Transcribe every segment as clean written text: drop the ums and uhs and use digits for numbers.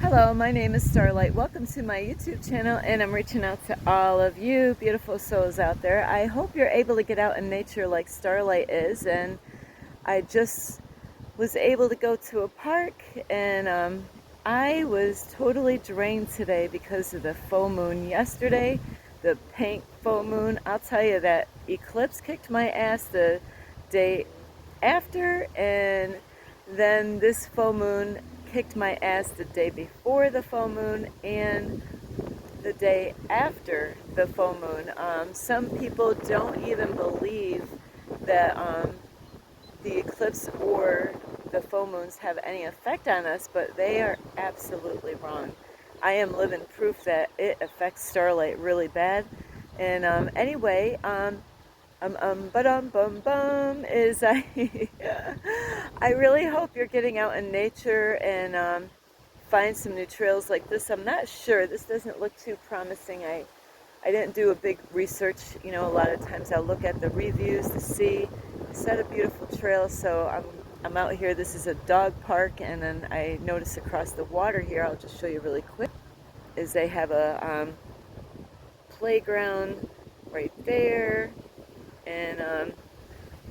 Hello, my name is Starlight. Welcome to my YouTube channel, and I'm reaching out to all of you beautiful souls out there. I hope you're able to get out in nature like Starlight is, and I just was able to go to a park, and I was totally drained today because of the full moon yesterday, the pink full moon. I'll tell you, that eclipse kicked my ass the day after, and then this full moon kicked my ass the day before the full moon and the day after the full moon. Some people don't even believe that the eclipse or the full moons have any effect on us, but they are absolutely wrong. I am living proof that it affects Starlight really bad. And anyway, bum bum is I really hope you're getting out in nature and find some new trails like this. I'm not sure. This doesn't look too promising. I didn't do a big research. You know, a lot of times I'll look at the reviews to see. Is that a beautiful trail? So I'm out here. This is a dog park, and then I notice across the water here, I'll just show you really quick, is they have a playground right there. And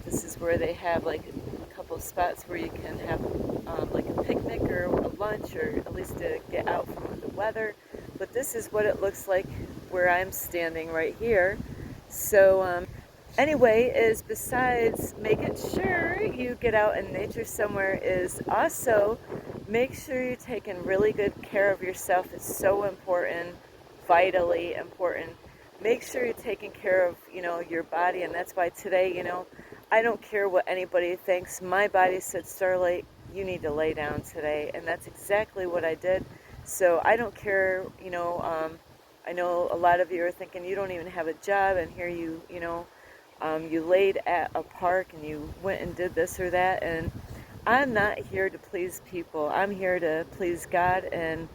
this is where they have like a couple spots where you can have like a picnic or a lunch, or at least to get out from the weather. But this is what it looks like where I'm standing right here. So anyway, is besides making sure you get out in nature somewhere, is also make sure you're taking really good care of yourself. It's so important, vitally important. Make sure you're taking care of, your body, and that's why today, I don't care what anybody thinks. My body said, Starlight, you need to lay down today, and that's exactly what I did. So I don't care, I know a lot of you are thinking you don't even have a job, and here you laid at a park and you went and did this or that, and I'm not here to please people. I'm here to please God, and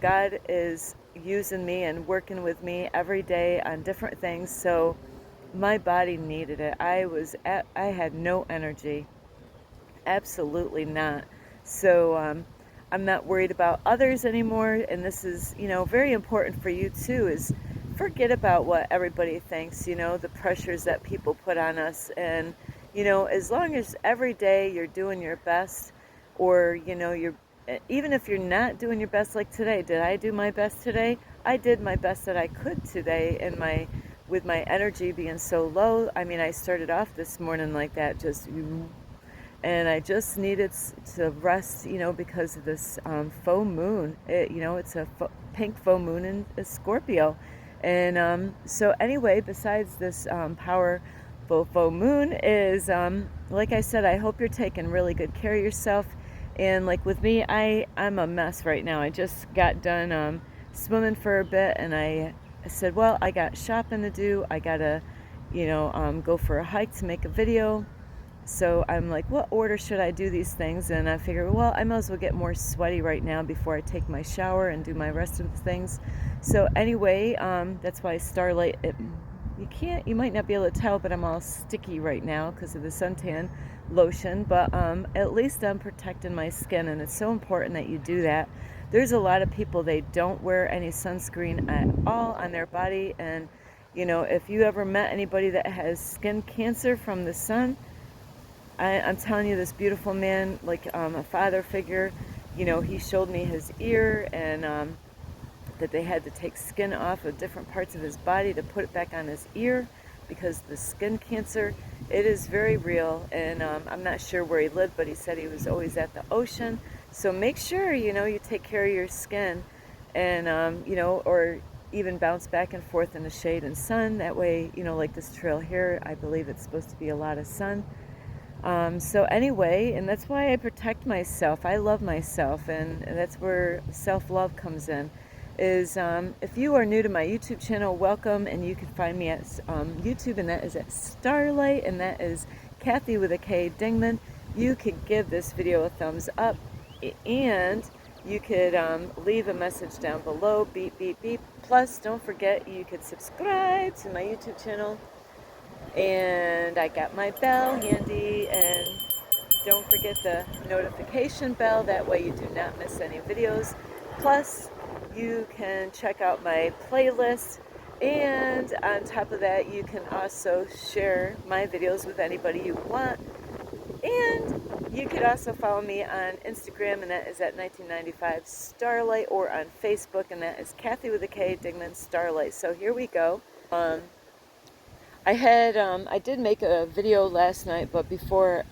God is using me and working with me every day on different things. So my body needed it. I had no energy, absolutely not. So I'm not worried about others anymore. And this is, very important for you too, is forget about what everybody thinks, the pressures that people put on us. And, as long as every day you're doing your best, or, even if you're not doing your best, like today, did I do my best today? I did my best that I could today, with my energy being so low. I mean, I started off this morning like that, and I just needed to rest, because of this full moon. It's a pink full moon in Scorpio. And so anyway, besides this powerful full moon, is, like I said, I hope you're taking really good care of yourself. And like with me, I'm a mess right now. I just got done swimming for a bit, and I said, well, I got shopping to do. I gotta, go for a hike to make a video. So I'm like, what order should I do these things? And I figured, well, I might as well get more sweaty right now before I take my shower and do my rest of the things. So anyway, that's why Starlight, you might not be able to tell, but I'm all sticky right now because of the suntan lotion. But at least I'm protecting my skin, and it's so important that you do that. There's a lot of people, they don't wear any sunscreen at all on their body. And, if you ever met anybody that has skin cancer from the sun, I'm telling you, this beautiful man, like a father figure, he showed me his ear, and that they had to take skin off of different parts of his body to put it back on his ear because the skin cancer, it is very real. And I'm not sure where he lived, but he said he was always at the ocean. So make sure, you take care of your skin, and, or even bounce back and forth in the shade and sun. That way, like this trail here, I believe it's supposed to be a lot of sun. So anyway, and that's why I protect myself. I love myself, and that's where self-love comes in. Is if you are new to my YouTube channel, welcome, and you can find me at YouTube, and that is at Starlight, and that is Kathy with a K, Dingman. You could give this video a thumbs up, and you could leave a message down below, beep, beep, beep. Plus, don't forget, you could subscribe to my YouTube channel. And I got my bell handy, and don't forget the notification bell. That way you do not miss any videos. Plus, you can check out my playlist, and on top of that, you can also share my videos with anybody you want. And you could also follow me on Instagram, and that is at 1995 Starlight, or on Facebook, and that is Kathy with a K, Dingman Starlight. So here we go. I did make a video last night, but before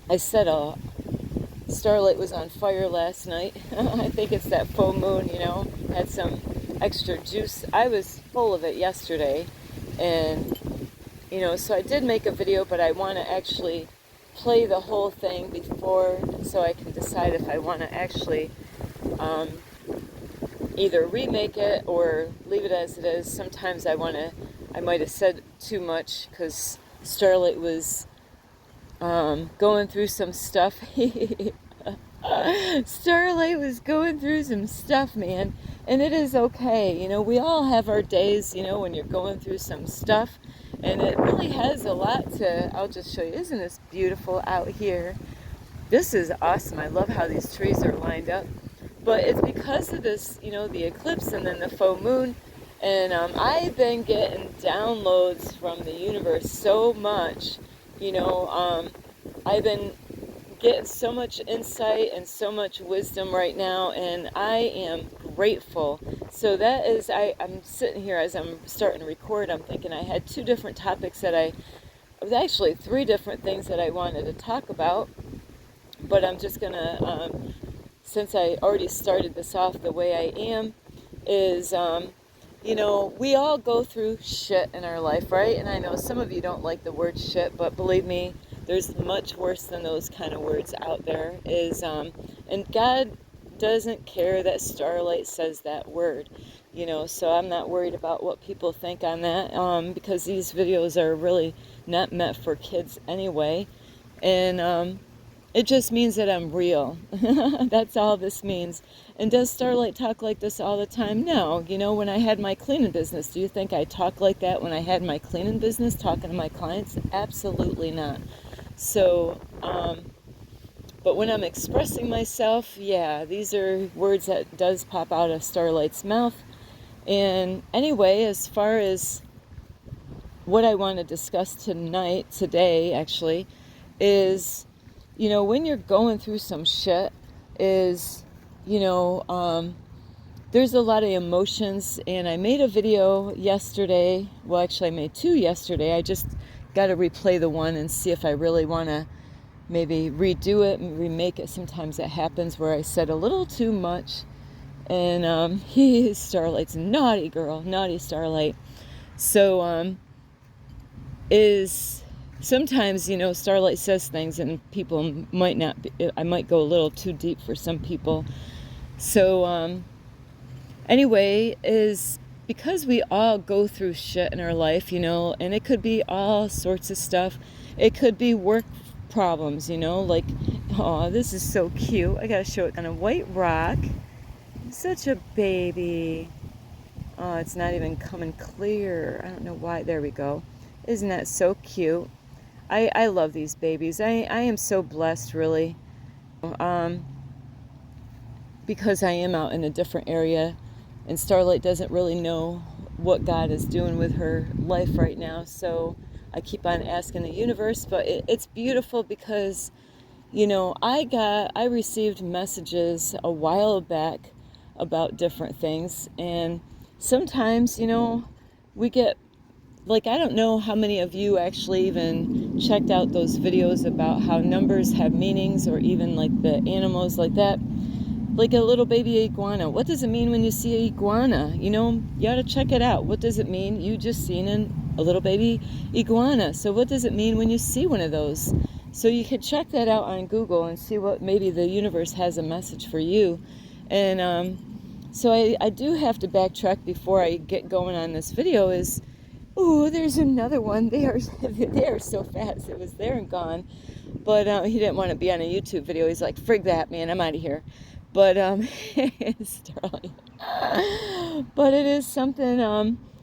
I said Starlight was on fire last night. I think it's that full moon, had some extra juice. I was full of it yesterday, and so I did make a video, but I want to actually play the whole thing before, so I can decide if I want to actually either remake it or leave it as it is. Sometimes I might have said too much because Starlight was going through some stuff. Starlight was going through some stuff, man, and it is okay. We all have our days, when you're going through some stuff, and it really has a lot to. I'll just show you. Isn't this beautiful out here? This is awesome. I love how these trees are lined up, but it's because of this, the eclipse and then the full moon. And I've been getting downloads from the universe so much. I've been getting so much insight and so much wisdom right now, and I am grateful. So that is, I'm sitting here as I'm starting to record, I'm thinking I had two different topics actually three different things that I wanted to talk about, but I'm just going to, since I already started this off the way I am, is, we all go through shit in our life, right? And I know some of you don't like the word shit, but believe me, there's much worse than those kind of words out there. And God doesn't care that Starlight says that word, so I'm not worried about what people think on that, because these videos are really not meant for kids anyway. And it just means that I'm real. That's all this means. And does Starlight talk like this all the time? No. When I had my cleaning business, do you think I talked like that when I had my cleaning business, talking to my clients? Absolutely not. So, but when I'm expressing myself, yeah, these are words that does pop out of Starlight's mouth. And anyway, as far as what I want to discuss today, actually, is, when you're going through some shit, is, there's a lot of emotions. And I made a video yesterday. Well, actually, I made two yesterday. I just got to replay the one and see if I really want to maybe redo it and remake it. Sometimes that happens where I said a little too much. And Starlight's a naughty girl, naughty Starlight. So sometimes, Starlight says things and people might not be, I might go a little too deep for some people. So anyway, is because we all go through shit in our life, and it could be all sorts of stuff. It could be work problems, like, oh, this is so cute. I gotta show it on a white rock. Such a baby. Oh, it's not even coming clear. I don't know why. There we go. Isn't that so cute? I love these babies. I am so blessed, really. Because I am out in a different area, and Starlight doesn't really know what God is doing with her life right now. So I keep on asking the universe, but it's beautiful because, I received messages a while back about different things, and sometimes, we get, like, I don't know how many of you actually even checked out those videos about how numbers have meanings, or even like the animals like that. Like a little baby iguana. What does it mean when you see an iguana? You ought to check it out. What does it mean? You just seen a little baby iguana. So what does it mean when you see one of those? So you could check that out on Google and see what maybe the universe has a message for you. And so I do have to backtrack before I get going on this video. Is, ooh, there's another one. They are so fast. It was there and gone. But he didn't want to be on a YouTube video. He's like, frig that, man. I'm out of here. But Starlight. But it is something,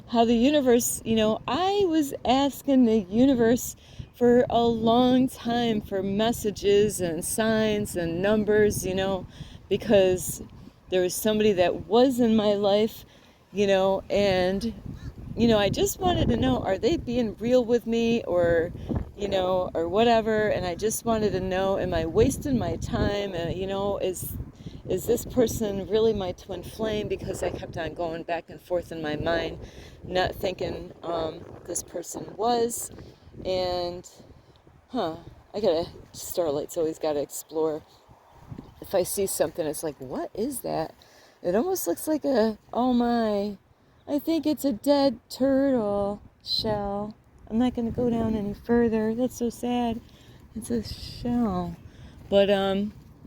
how the universe, I was asking the universe for a long time for messages and signs and numbers, because there was somebody that was in my life, and I just wanted to know, are they being real with me, or or whatever. And I just wanted to know, am I wasting my time? And is this person really my twin flame? Because I kept on going back and forth in my mind, not thinking this person was. And I gotta, Starlight's always gotta explore. If I see something, it's like, what is that? It almost looks like oh my, I think it's a dead turtle shell. I'm not going to go down any further. That's so sad. It's a shell. But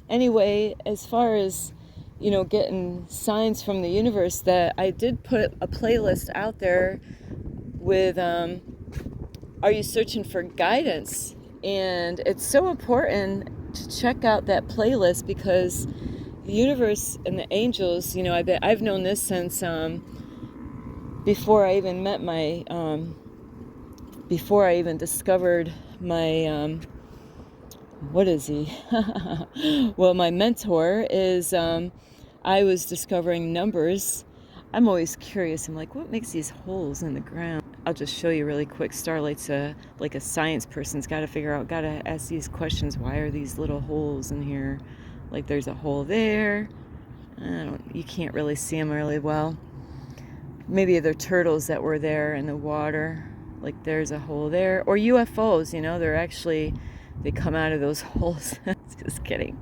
anyway, as far as, getting signs from the universe, that I did put a playlist out there with, are you searching for guidance? And it's so important to check out that playlist, because the universe and the angels, I've known this since before I even met before I even discovered my, what is he? Well, my mentor is, I was discovering numbers. I'm always curious. I'm like, what makes these holes in the ground? I'll just show you really quick. Starlight's like a science person's got to ask these questions. Why are these little holes in here? Like there's a hole there. You can't really see them really well. Maybe they're turtles that were there in the water. Like there's a hole there. Or UFOs, they come out of those holes. Just kidding.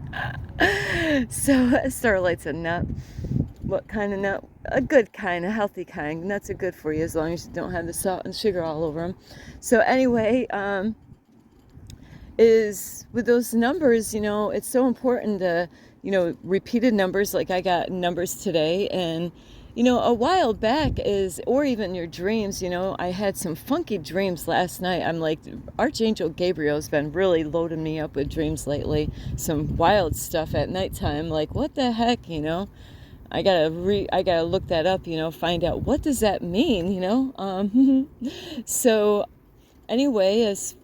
So Starlight's a nut. What kind of nut? A good kind, a healthy kind. Nuts are good for you as long as you don't have the salt and sugar all over them. So anyway, is with those numbers, it's so important to, repeated numbers. Like I got numbers today, and a while back or even your dreams, I had some funky dreams last night. I'm like, Archangel Gabriel's been really loading me up with dreams lately. Some wild stuff at nighttime, like what the heck, I gotta look that up, find out what does that mean, So anyway, as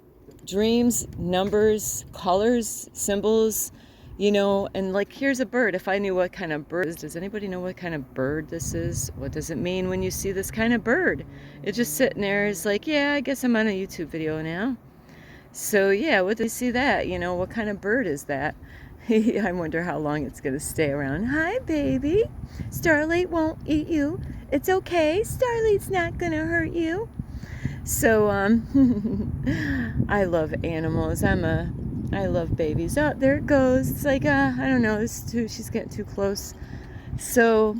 dreams, numbers, colors, symbols, and like here's a bird. If I knew what kind of bird is, does anybody know what kind of bird this is? What does it mean when you see this kind of bird? It's just sitting there. It's like, yeah, I guess I'm on a YouTube video now. So yeah, what do you see that? What kind of bird is that? I wonder how long it's going to stay around. Hi, baby. Starlight won't eat you. It's okay. Starlight's not going to hurt you. So, I love animals. I love babies. Oh, there it goes. It's like, I don't know. She's getting too close. So,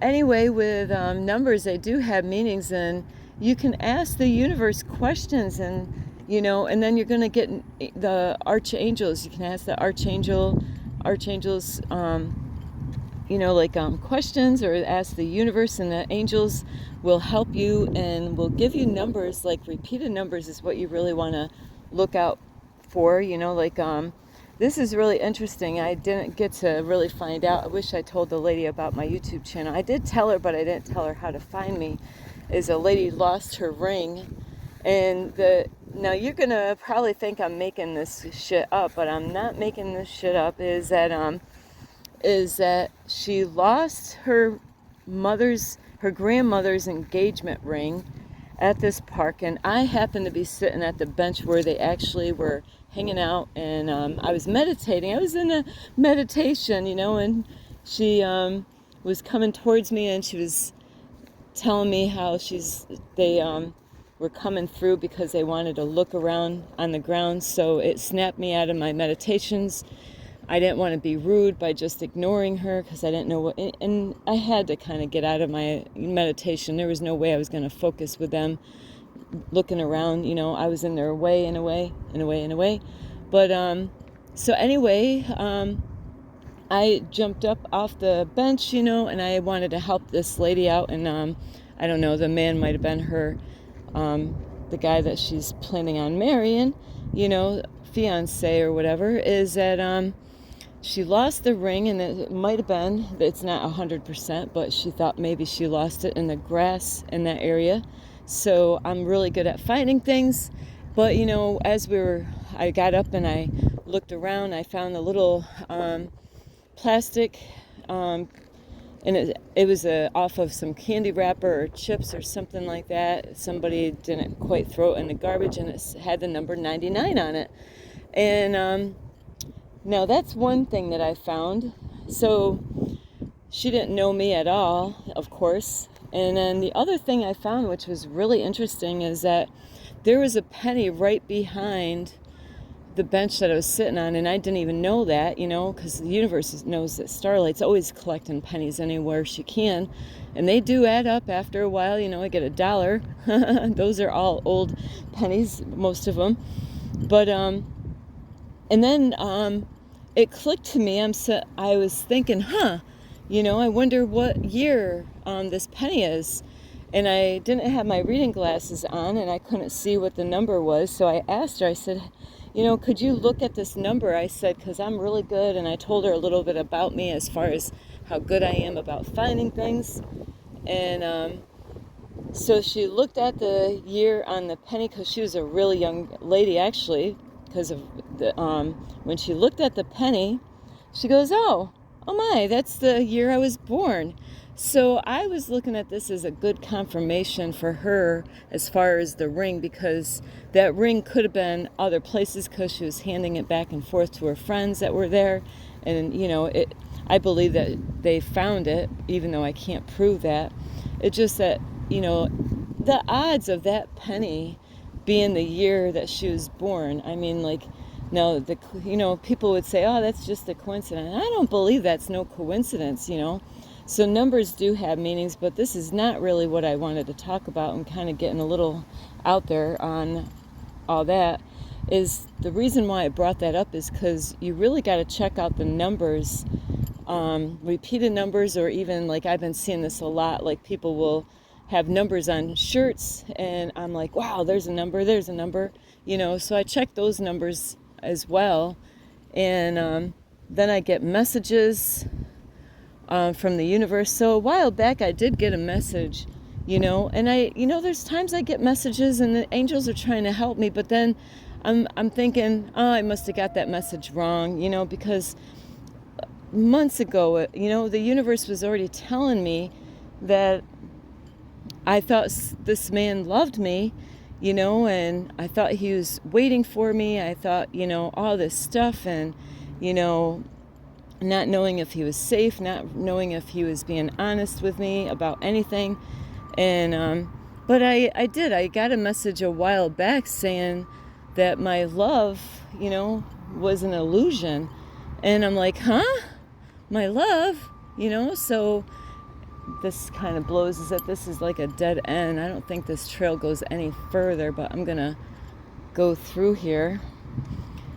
anyway, with numbers, they do have meanings, and you can ask the universe questions, and and then you're going to get the archangels. You can ask the archangels, questions, or ask the universe, and the angels will help you and will give you numbers. Like repeated numbers is what you really want to look out for. This is really interesting. I didn't get to really find out. I wish I told the lady about my YouTube channel. I did tell her, but I didn't tell her how to find me. Is a lady lost her ring. And now you're gonna probably think I'm making this shit up, but I'm not making this shit up. Is that she lost her grandmother's engagement ring at this park, and I happened to be sitting at the bench where they actually were hanging out, and I was meditating. I was in a meditation, and she was coming towards me, and she was telling me how they were coming through because they wanted to look around on the ground. So it snapped me out of my meditations. I didn't want to be rude by just ignoring her because I didn't know what, and I had to kind of get out of my meditation. There was no way I was going to focus with them looking around. I was in their way in a way. But so anyway, I jumped up off the bench, and I wanted to help this lady out, and I don't know, the man might have been her, the guy that she's planning on marrying, fiance or whatever, is that she lost the ring, and it might have been, it's not 100%, but she thought maybe she lost it in the grass in that area. So I'm really good at finding things, but I got up and I looked around, I found a little plastic and it was off of some candy wrapper or chips or something like that. Somebody didn't quite throw it in the garbage, and it had the number 99 on it. And now that's one thing that I found. So she didn't know me at all, of course. And then the other thing I found, which was really interesting, is that there was a penny right behind the bench that I was sitting on, and I didn't even know that, because the universe knows that Starlight's always collecting pennies anywhere she can, and they do add up after a while. I get $1. Those are all old pennies, most of them. But and then it clicked to me. I was thinking, I wonder what year this penny is. And I didn't have my reading glasses on, and I couldn't see what the number was. So I asked her, I said, could you look at this number? I said, because I'm really good. And I told her a little bit about me as far as how good I am about finding things. And so she looked at the year on the penny, because she was a really young lady, actually, because of the when she looked at the penny, she goes, oh my, that's the year I was born. So I was looking at this as a good confirmation for her as far as the ring, because that ring could have been other places, because she was handing it back and forth to her friends that were there. And, I believe that they found it, even though I can't prove that. It's just that, the odds of that penny being the year that she was born, I mean, now, people would say, oh, that's just a coincidence. I don't believe that's no coincidence, So numbers do have meanings, but this is not really what I wanted to talk about. And kind of getting a little out there on all that. Is the reason why I brought that up is because you really got to check out the numbers, repeated numbers, or even I've been seeing this a lot, people will have numbers on shirts, and I'm like, wow, there's a number, so I check those numbers as well. And then I get messages from the universe. So a while back I did get a message, and there's times I get messages and the angels are trying to help me, but then I'm thinking, oh, I must have got that message wrong, because months ago, the universe was already telling me that I thought this man loved me, and I thought he was waiting for me. I thought, all this stuff, and, not knowing if he was safe, not knowing if he was being honest with me about anything. And, but I got a message a while back saying that my love, was an illusion. And I'm like, huh? My love? So this kind of blows, is that this is like a dead end. I don't think this trail goes any further, but I'm gonna go through here.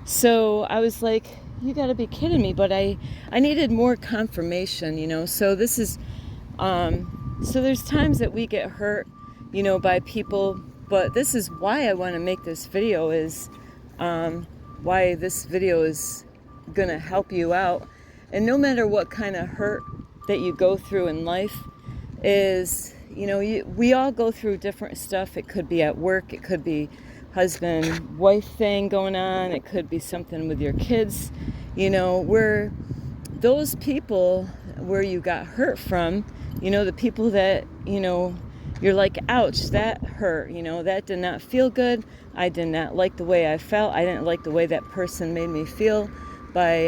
So I was like, you gotta be kidding me. But I needed more confirmation, so this is so there's times that we get hurt, by people, but this is why I want to make this video, is why this video is gonna help you out. And no matter what kind of hurt that you go through in life, is, we all go through different stuff. It could be at work, it could be husband-wife thing going on, it could be something with your kids, where those people where you got hurt from, the people that, you're like, ouch, that hurt, that did not feel good. I did not like the way I felt. I didn't like the way that person made me feel by,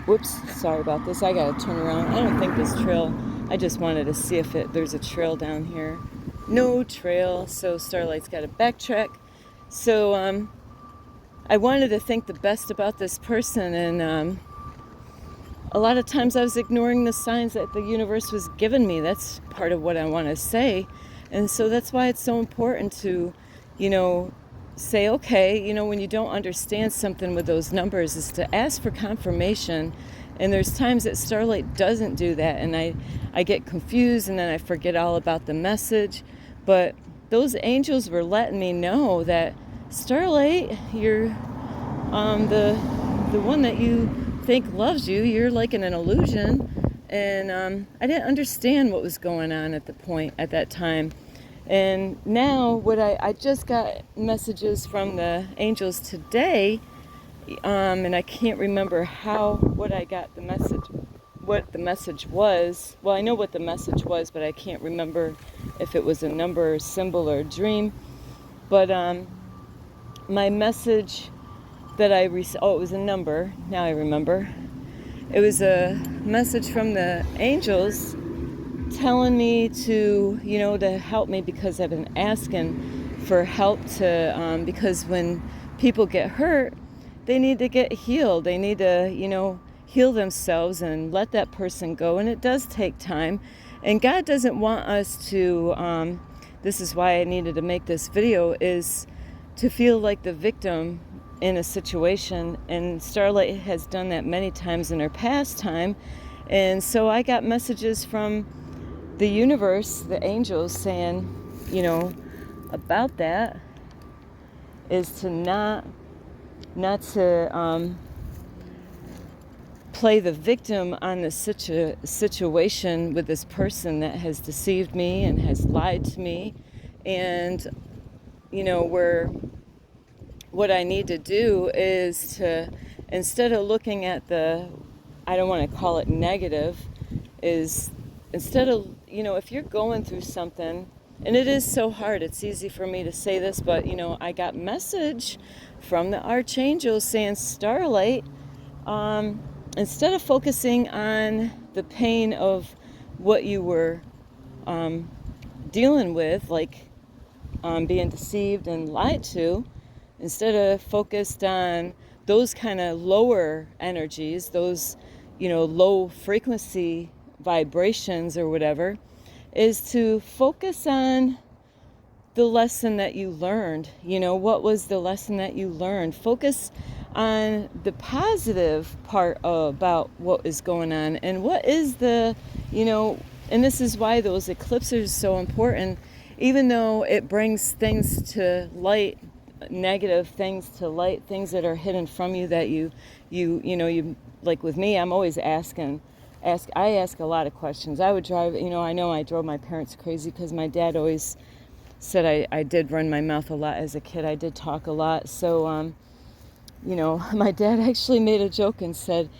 whoops, sorry about this. I gotta turn around. I don't think this trail, I just wanted to see if there's a trail down here. No trail, so Starlight's got to backtrack. So I wanted to think the best about this person, and a lot of times I was ignoring the signs that the universe was giving me. That's part of what I want to say. And so that's why it's so important to, say, okay, when you don't understand something with those numbers, is to ask for confirmation. And there's times that Starlight doesn't do that, and I get confused, and then I forget all about the message. But those angels were letting me know that, Starlight, you're the one that you think loves you, you're like in an illusion. And I didn't understand what was going on at that time. And now I just got messages from the angels today, and I can't remember what I got the message. what the message was. Well, I know what the message was, but I can't remember if it was a number, symbol, or dream. But my message that I received, oh, it was a number. Now I remember. It was a message from the angels telling me to, to help me, because I've been asking for help to, because when people get hurt, they need to get healed. They need to, heal themselves and let that person go. And it does take time. And God doesn't want us to, this is why I needed to make this video, is to feel like the victim in a situation. And Starlight has done that many times in her past time. And so I got messages from the universe, the angels, saying, about that, is to not to play the victim on the situation with this person that has deceived me and has lied to me. And, what I need to do is to, instead of looking at I don't want to call it negative, is instead of, if you're going through something, and it is so hard, it's easy for me to say this, but, I got message from the archangel saying, Starlight, instead of focusing on the pain of what you were dealing with, like being deceived and lied to, instead of focused on those kind of lower energies, those, low frequency vibrations or whatever, is to focus on the lesson that you learned. What was the lesson that you learned? Focus on the positive part about what is going on, and what is the, and this is why those eclipses are so important, even though it brings things to light, negative things to light, things that are hidden from you that you like with me, I'm always I ask a lot of questions. I would drive, I know I drove my parents crazy because my dad always said I did run my mouth a lot as a kid. I did talk a lot. So, my dad actually made a joke and said,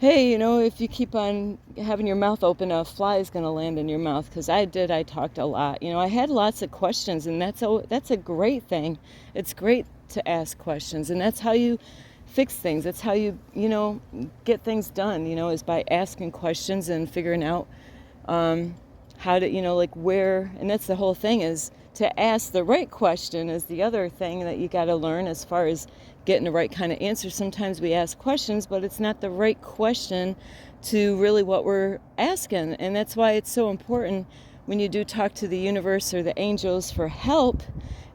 hey, if you keep on having your mouth open, a fly is going to land in your mouth. Because I talked a lot. I had lots of questions, and that's a great thing. It's great to ask questions, and that's how you fix things. That's how you, get things done, is by asking questions and figuring out how to, like where, and that's the whole thing, is to ask the right question is the other thing that you got to learn as far as getting the right kind of answer. Sometimes we ask questions, but it's not the right question to really what we're asking. And that's why it's so important when you do talk to the universe or the angels for help,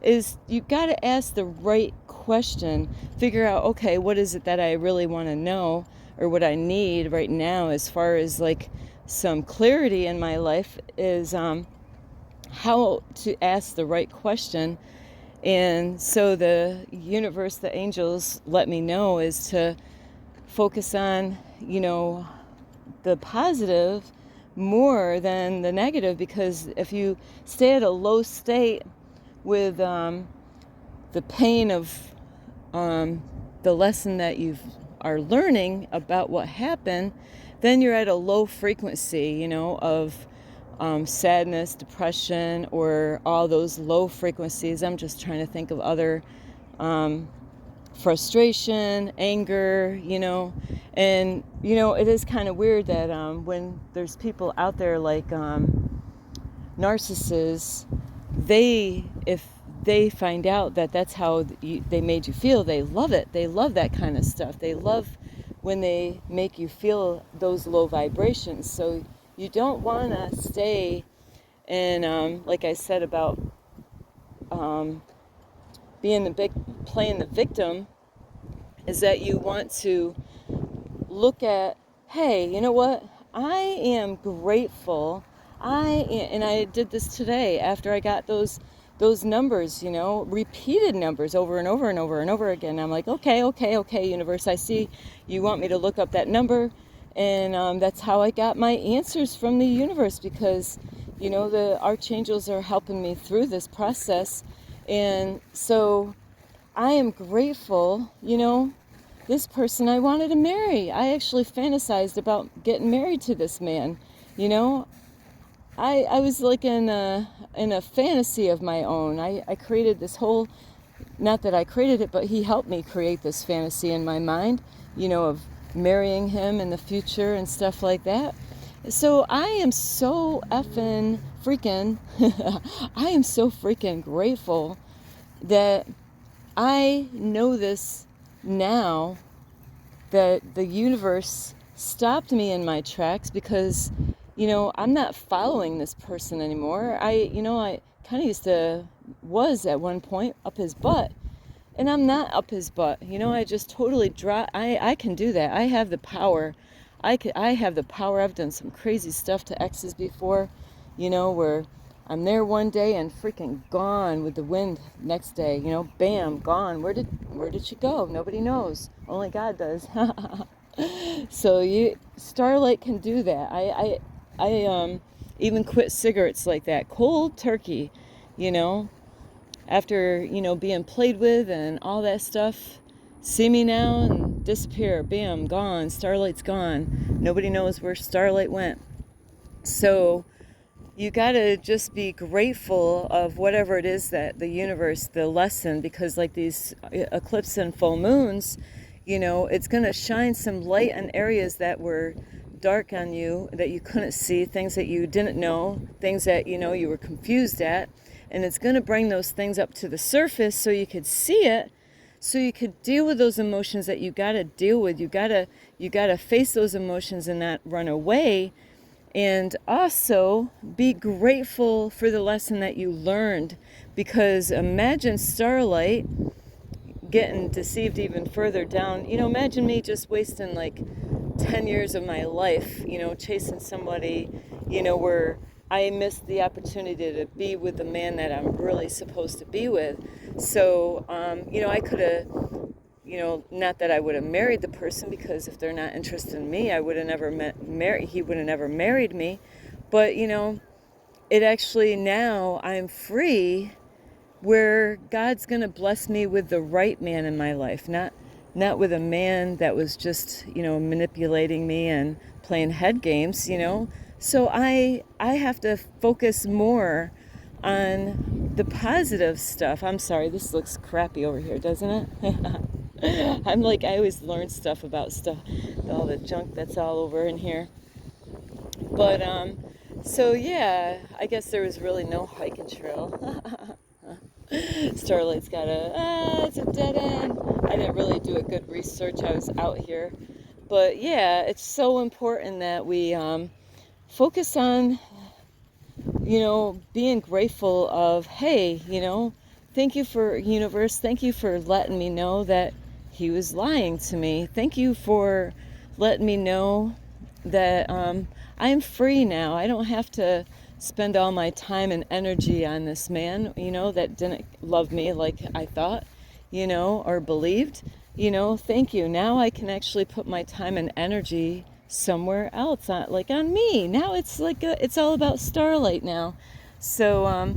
is you got to ask the right question. Figure out, okay, what is it that I really want to know, or what I need right now as far as like some clarity in my life, is how to ask the right question. And so the universe, the angels let me know is to focus on, the positive more than the negative, because if you stay at a low state with the pain of the lesson that you are learning about what happened, then you're at a low frequency, of sadness, depression, or all those low frequencies. I'm just trying to think of other frustration, anger, and it is kind of weird that when there's people out there like narcissists, if they find out that that's how they made you feel, they love it. They love that kind of stuff. They love when they make you feel those low vibrations. So you don't want to stay in, like I said about playing the victim, is that you want to look at, hey, you know what? I am grateful. And I did this today after I got those numbers, repeated numbers over and over and over and over again. I'm like, okay, universe, I see you want me to look up that number. And that's how I got my answers from the universe, because, the archangels are helping me through this process. And so I am grateful, this person I wanted to marry. I actually fantasized about getting married to this man. You know, I was like in a fantasy of my own. I created this whole, not that I created it, but he helped me create this fantasy in my mind, of marrying him in the future and stuff like that. So I am so effing freaking, I am so freaking grateful that I know this now, that the universe stopped me in my tracks because, I'm not following this person anymore. I kind of was at one point up his butt, and I'm not up his butt. I just totally drop. I can do that. I have the power. I have the power. I've done some crazy stuff to exes before, where I'm there one day and freaking gone with the wind next day. Bam, gone. Where did she go? Nobody knows. Only God does. So Starlight can do that. I even quit cigarettes like that, cold turkey, after being played with and all that stuff. See me now and disappear. Bam, gone. Starlight's gone. Nobody knows where Starlight went. So you gotta just be grateful of whatever it is that the universe, the lesson, because like these eclipses and full moons, it's gonna shine some light on areas that were dark on you, that you couldn't see, things that you didn't know, things that you were confused at, and it's gonna bring those things up to the surface so you could see it, so you could deal with those emotions that you gotta deal with. You gotta face those emotions and not run away. And also be grateful for the lesson that you learned, because imagine Starlight getting deceived even further down. Imagine me just wasting like 10 years of my life, chasing somebody, where I missed the opportunity to be with the man that I'm really supposed to be with. So, I could have, not that I would have married the person, because if they're not interested in me, I would have never he would have never married me. But, it actually, now I'm free, where God's going to bless me with the right man in my life, not with a man that was just, manipulating me and playing head games, So I have to focus more on the positive stuff. I'm sorry, this looks crappy over here, doesn't it? I'm like, I always learn stuff about stuff, all the junk that's all over in here. But, so yeah, I guess there was really no hiking trail. Starlight's got it's a dead end. I didn't really do a good research. I was out here. But yeah, it's so important that we focus on, being grateful of, hey, thank you for universe. Thank you for letting me know that he was lying to me. Thank you for letting me know that I'm free now. I don't have to spend all my time and energy on this man, that didn't love me like I thought, or believed. Thank you. Now I can actually put my time and energy somewhere else, on me. Now it's it's all about Starlight now. So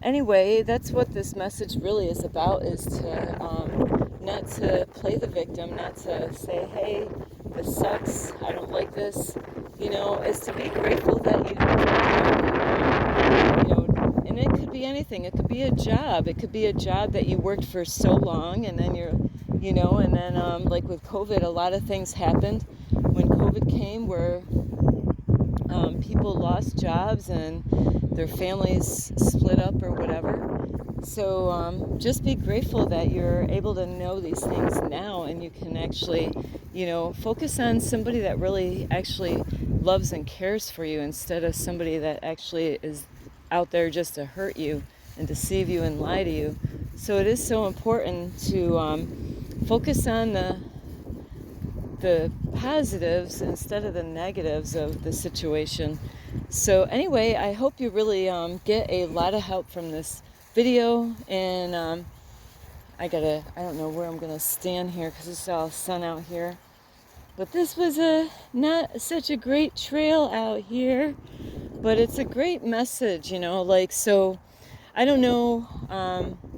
anyway, that's what this message really is about, is to not to play the victim, not to say, hey, this sucks, I don't like this, is to be grateful that and it could be anything. It could be a job. It could be a job that you worked for so long, and then and then like with COVID, a lot of things happened when COVID came, where people lost jobs and their families split up or whatever. So just be grateful that you're able to know these things now, and you can actually, focus on somebody that really actually loves and cares for you, instead of somebody that actually is out there just to hurt you and deceive you and lie to you. So it is so important to focus on the positives instead of the negatives of the situation. So anyway, I hope you really get a lot of help from this video, and I don't know where I'm gonna stand here because it's all sun out here, but this was not such a great trail out here, but it's a great message, so I don't know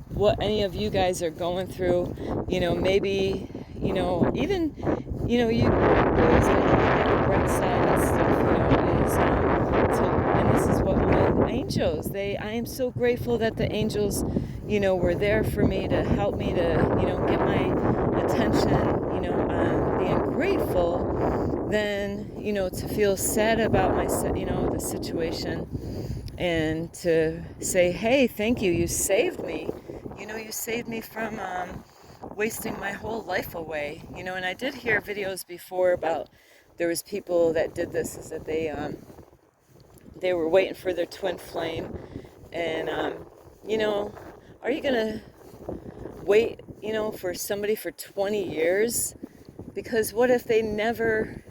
what any of you guys are going through. Maybe even, you always gotta look at the bright side and stuff, and this is what my angels, I am so grateful that the angels, were there for me to help me to, get my attention, on being grateful than, to feel sad about the situation, and to say, hey, thank you, you saved me. You saved me from wasting my whole life away. And I did hear videos before about there was people that did this, is that they were waiting for their twin flame, and you know, are you gonna wait, for somebody for 20 years? Because what if they never,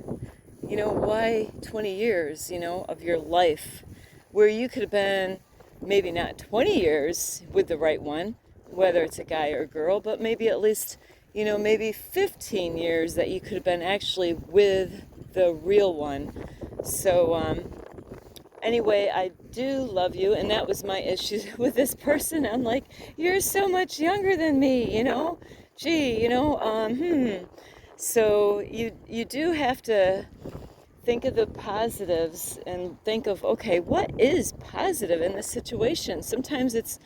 why 20 years, of your life where you could have been maybe not 20 years with the right one, whether it's a guy or a girl, but maybe at least, maybe 15 years that you could have been actually with the real one. So, anyway, I do love you, and that was my issue with this person. I'm like, you're so much younger than me, Gee, So you do have to think of the positives and think of, okay, what is positive in this situation? Sometimes it's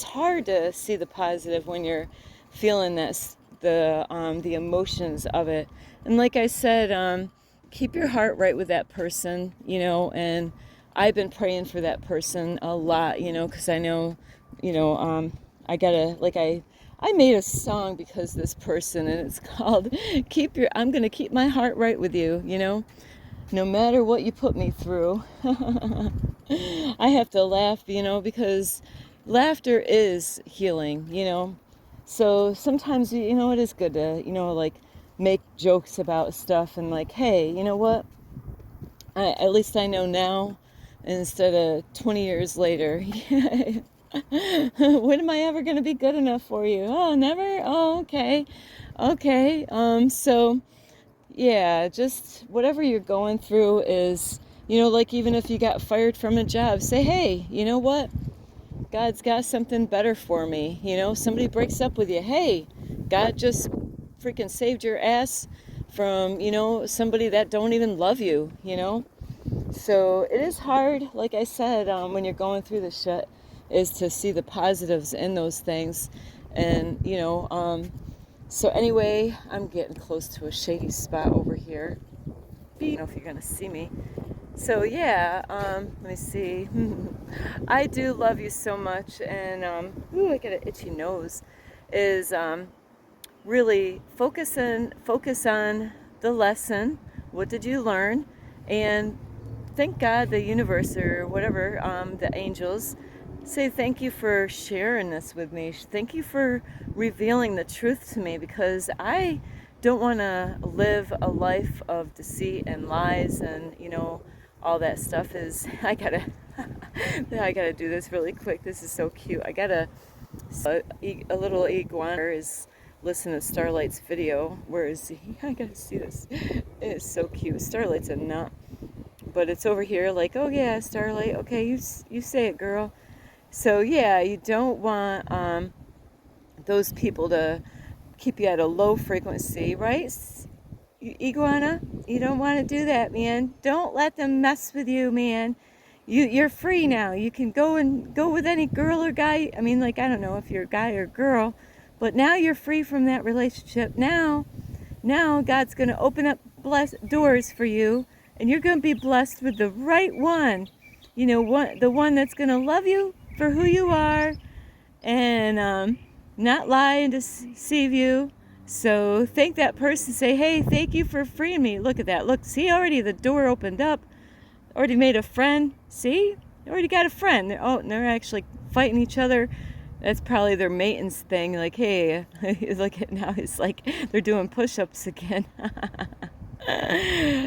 hard to see the positive when you're feeling the emotions of it. And like I said, keep your heart right with that person, and I've been praying for that person a lot, because I know, I gotta, like, I made a song because of this person, and it's called I'm gonna keep my heart right with you, no matter what you put me through. I have to laugh, because laughter is healing, So sometimes, it is good to, like, make jokes about stuff and, like, hey, you know what? At least I know now instead of 20 years later. When am I ever going to be good enough for you? Oh, never? Oh, okay. Okay. So yeah, just whatever you're going through is, like, even if you got fired from a job, say, hey, you know what? God's got something better for me. Somebody breaks up with you. Hey, God just freaking saved your ass from, somebody that don't even love you, So it is hard, like I said, when you're going through the shit, is to see the positives in those things. And, so anyway, I'm getting close to a shady spot over here. I don't know if you're going to see me. So yeah, let me see. I do love you so much, and I got an itchy nose. Is really focus on the lesson. What did you learn? And thank God, the universe or whatever, the angels, say thank you for sharing this with me. Thank you for revealing the truth to me, because I don't want to live a life of deceit and lies, and all that stuff is. I gotta do this really quick. This is so cute. A little iguana is listening to Starlight's video. Where is he? I gotta see this. It is so cute. Starlight's a nut. But it's over here like, oh yeah, Starlight, okay, you say it, girl. So yeah, you don't want those people to keep you at a low frequency, right? Iguana, you don't want to do that, man. Don't let them mess with you, man. You're free now. You can go with any girl or guy. I mean, like, I don't know if you're a guy or girl, but now you're free from that relationship. Now God's going to open up doors for you, and you're going to be blessed with the right one. The one that's going to love you for who you are, and not lie and deceive you. So thank that person. Say, hey, thank you for freeing me. Look at that. Look, see, already the door opened up. Already made a friend. See? Already got a friend. They're actually fighting each other. That's probably their maintenance thing. Like, hey, look at now. It's like they're doing push-ups again.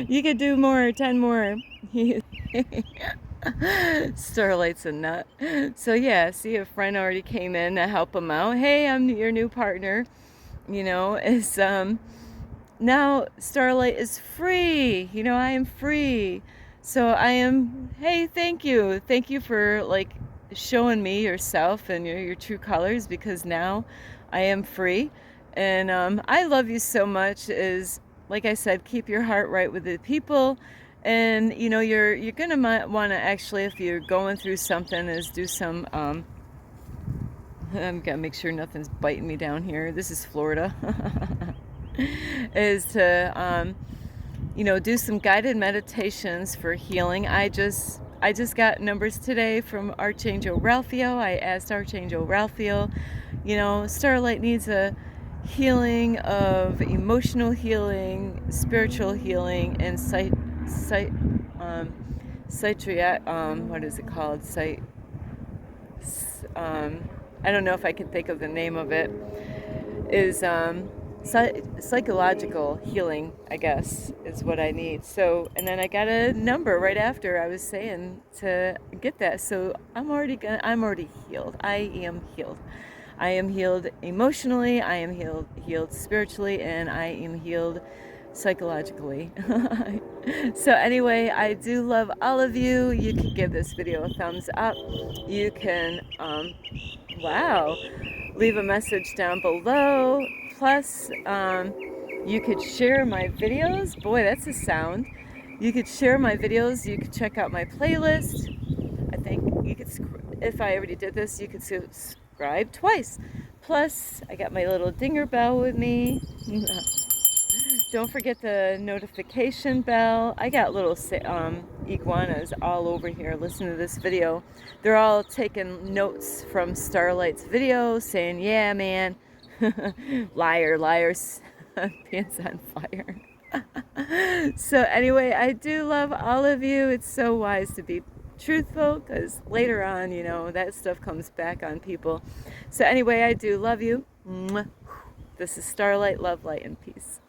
You could do more, 10 more. Starlight's a nut. So yeah, see, a friend already came in to help him out. Hey, I'm your new partner. Is now Starlight is free. I am free. So I am, hey, thank you. Thank you for, like, showing me yourself and your true colors, because now I am free. And I love you so much. Is like I said, keep your heart right with the people. And you know, you're gonna want to actually, if you're going through something, is do some. I'm gonna make sure nothing's biting me down here. This is Florida. Is to you know, do some guided meditations for healing. I just got numbers today from Archangel Raphael. I asked Archangel Raphael, you know, Starlight needs a healing of emotional healing, spiritual healing, and what is it called? I don't know if I can think of the name of it. Is psychological healing, I guess, is what I need. So, and then I got a number right after I was saying to get that. So I'm already healed. I am healed. I am healed emotionally, I am healed spiritually, and I am healed psychologically. So anyway, I do love all of you. You can give this video a thumbs up. You can wow, leave a message down below. Plus, you could share my videos. Boy, that's a sound. You could share my videos. You could check out my playlist. I think you could, if I already did this, you could subscribe twice. Plus, I got my little dinger bell with me. Don't forget the notification bell. I got little iguanas all over here listening to this video. They're all taking notes from Starlight's video saying, yeah, man, liar, liars, pants on fire. So anyway, I do love all of you. It's so wise to be truthful, because later on, you know, that stuff comes back on people. So anyway, I do love you. This is Starlight, love, light, and peace.